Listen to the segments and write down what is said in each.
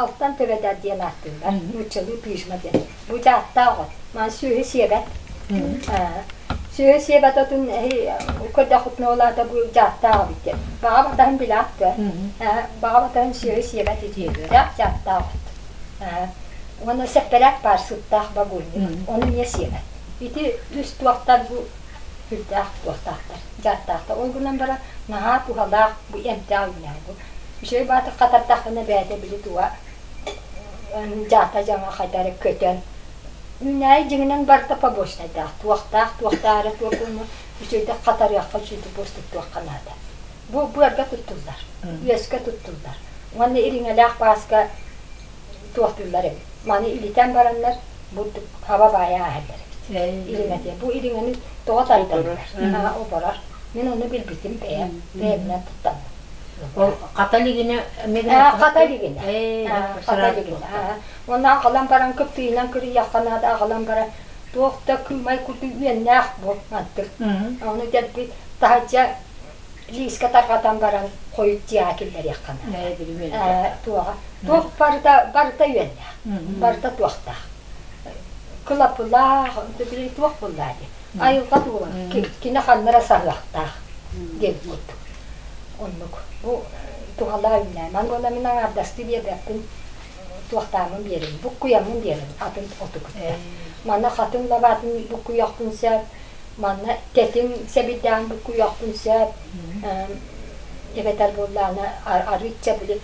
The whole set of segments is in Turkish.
alttan töveder diye attımlar. Uçalı pişme diye. Bu da hatta o. Man suyu siyebet. Suyu siyebet otun o kadar kutlu ola da bu hatta o bitti. Bağa badan bile attı. Bağa badan suyu siyebet ediyor. Hatta o. Ona seperak var sıttak bagulni. Onu niye siyebet? İti üst vaktar bu hüddah vaktarlar. Hatta o günden beri naha bu halak bu emtia oynar bu. Bir şey batı katar tahtına beyde bile tuğa. Jata jama kadar kötü. Ünay cingen barta pa boşta da. Tuaqtarı tuaqunu bir şey de katar yakal şey de boşta tuaqanada. Bu erga tuttular. Yeska tuttular. Wanne iringa laq baska tuaqtular. Mani iliten baranlar bu hava bayağı herler. İringa diye. Bu iringani tuaqtarlar. O barar. Men onu bilbitim beyimle tuttam. O Kataligine Kataligine. Ondan kalan paran köptüğünden kırı yakana kalan para tuğda kümay kutu üyenler bu mantık. Onu gelip tahaca liska tarkatan paran koyup cihakiller yakana. Tuğ barda üyenler. Barda tuğda. Kılapılar, bir tuğ bunlar. Ayılga tuğla. Kine kanlara sallakta. Gel kutu. Onluk. Bu tuğalar üyenler. Man gola minan ardasti diye bakın. Tuğtamın bir yerim, bu kuyamın bir yerim, adın otuk. Mana hatun lavatın bu kuyaktın sep, mana tetin sebiden bu kuyaktın sep, evet albollana arıtça bile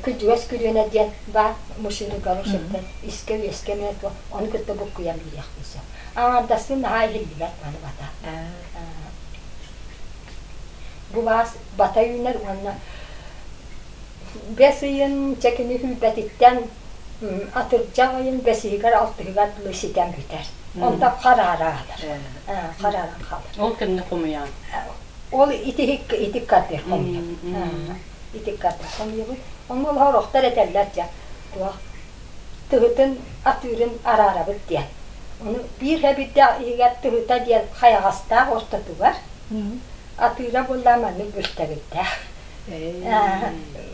kücües kücüene diyen var, muşunu garışıkta, iske menet var, onu kötü bu kuyam bir yaktın sep. Ama dasın daha iyi bilet bana bata. Bu vas bata yünler ona besiyin çekini hübbetitten atırcağın besigar altıgar lüsiden biter. Onda karara alır. Kararan kalır. O kimde komuyan? O itik katır komuyor. İtik katır komuyor. Onu horoktar ederler ya. Tıhıtın atırın arara bitiyen. Onu bir hebide tıhıta diye hayasta ortatı var. Atıra bullamanı gösterikte.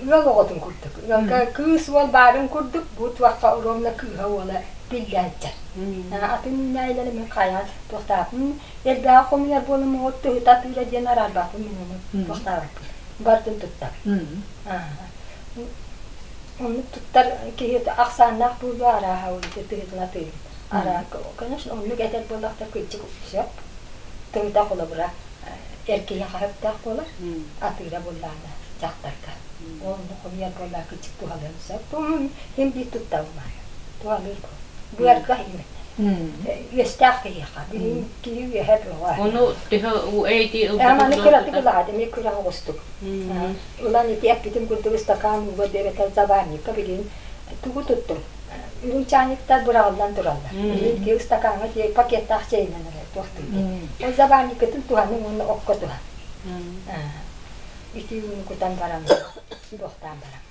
Yol oğudun kurduk. Kız ol barın kurduk, bu tuakka uromla kıha ola bilgence. Atın neylerimi kayan, tohtapın. Elbağ komiyar bolumu ottu, hıtatıyla diyen arar bakın minunu, tohtapın. Bardın tuttar. Onu tuttar ki aksannak bu ara havlu, tıhıtına tüyün. Ara, onu getir bolakta küçük uçup, tıhıta kola bırak. Erkeğe kahıptak bolar, atıyla bollana. Jaktarka. Onu komiyar bolla küçük tuhalırsa, tuğun hem bir tuttavmaya. Tuhalır bu. Bu erkek yemek. Yestak yaka. Bilim kivi hep var. Onu daha o eğdi. Ama ne kadar tıkıladı, ne kadar hostuk. Ulan iti yaptım kurdu istakan bu devetel zabani kabilin tuğu tuttum. Ürün çanıkta duraldan durallar. Bilim ki istakanı diye paket tahçeyle tuhtuydu. O zabani kıtın tuhanın onu okka tuhan. İti yunu kutan baran, doktan baran.